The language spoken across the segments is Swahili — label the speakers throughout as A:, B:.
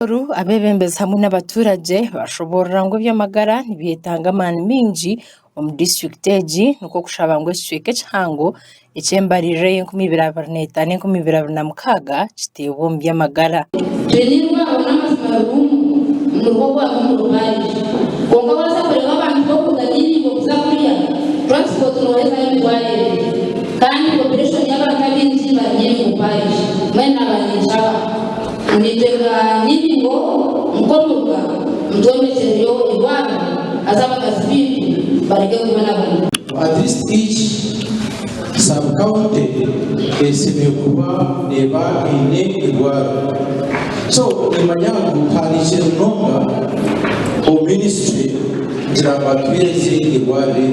A: Abebembezi hamwe n'abaturage bashobora ngo Eby'Amagara nibiyetanga Amaani mingi omu district egi nuko kushaba ngo ekicweka ekihango eky'embarire 2025-2026 kiteebwe omu Eby'Amagara.
B: At least each sub-county esemekuba neba ine igwaro. So imanyangu panishe nonga o ministry jirabatweze igware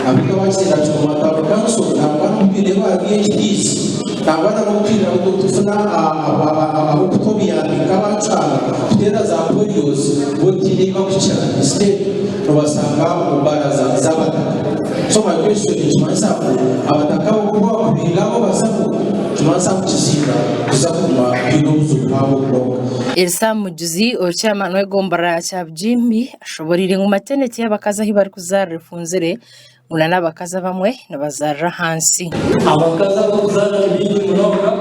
B: abika basira chumata kanso nabana mpire ba PhDs nabana mpira ngo tufuna abakutobi yandika bacana kutera za polios botinika kuchana state nobasanga mu baraza z'abataka. So my question is myself, abatakao kuba kubingabo basabu tumansa kukizinga kuzakuma binuzu nabo block.
A: Elsa Mujuzi chairman w'egombara cya Bjimbi ashoborire mu maternity y'abakaza aho bari kuzara refunzire muna n'abakaza bamwe nabazara hansi.
C: Abakaza kuzara ibindi munonga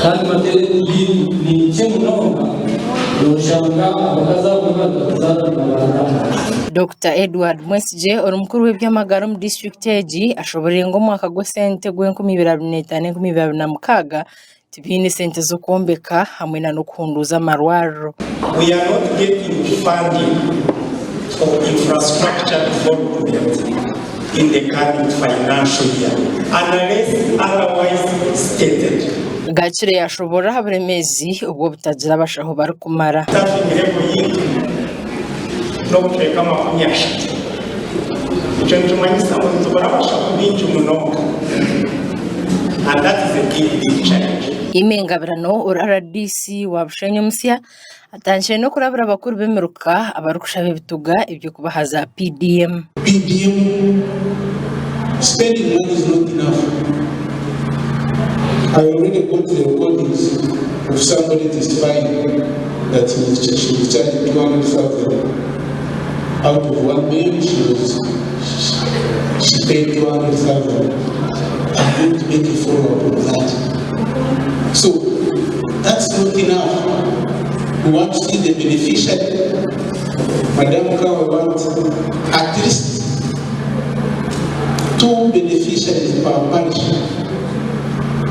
C: kandi maternity ni cyo munonga yoshanga abakaza kuzara
A: Dr. Edward Mwesije orumukuru w'Eby'Amagara mu district egi ashoborire ngo mwaka gwa sente gwe 2025-2026 tibine sente zo kombeka hamwe na nokunduza marwaro.
D: We are not getting funding for infrastructure development in the current financial year unless otherwise stated.
A: Gacire yashobora habremezi ubwo butagira bashaho bari kumara.
D: No kutreka makumyasha icyo ntumanyisa ngo tubarabasha kubinja umunoga, and that is a big challenge.
A: Imengabirano RDC wa Bushenyi musya atanje no kurabira abakuru bemeruka abarukushabe bituga ibyo kubahaza PDM
B: spending money is not enough. I already got the recordings of somebody testifying that she was charged 200,000 out of 1 million. She paid 200,000. I'm going to make a follow-up of that. So that's not enough. We want to see the beneficiary. Madam Kawa wants at least 2 beneficiaries per parish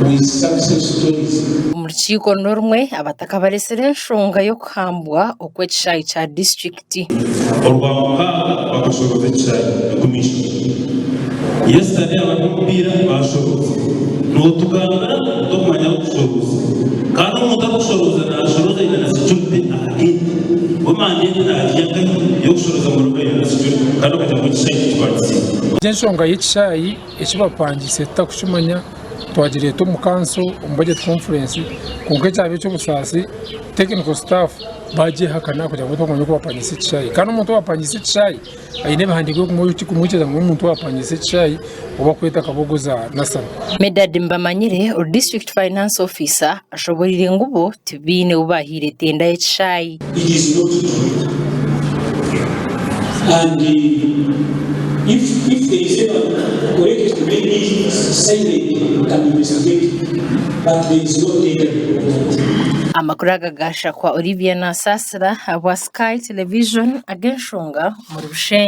B: with success stories.
A: Umurukiko normwe abataka baresere nshonga yo kuhambwa okw'ekishayi kya district.
E: Orwamuka bakashoroza ekishayi commission. Yesterday abakubira bashoroza. Notuganga tokumanya kushoroza. Kandi umuntu akushoroza nashoroza ina security ahagiti. Bomanye ntagiye yo kushoroza mu rugo ina security kandi ukajya mu kishayi cy'abatsi.
F: Nshonga y'ekishayi ekibapangise takushumanya twagiriye to mu council mu budget conference kunke cyabe cyo busasi technical staff baje hakana kugira ngo tumenye ko bapangise icyayi kandi umuntu wapangise icyayi ayine bahandigwe kumwikiza ngo umuntu wapangise icyayi uba kweta kabogoza nasana.
A: Medad Mbamanyire or district finance officer ashoborire ngubo tibine ubahire tenda y'icyayi.
G: It is not true. And if there is ever correct to make it silent, can investigate, but there is no data.
A: Amakuru agagasha kwa Olivia na Sasra wa Sky Television agenshonga mu Bushenyi.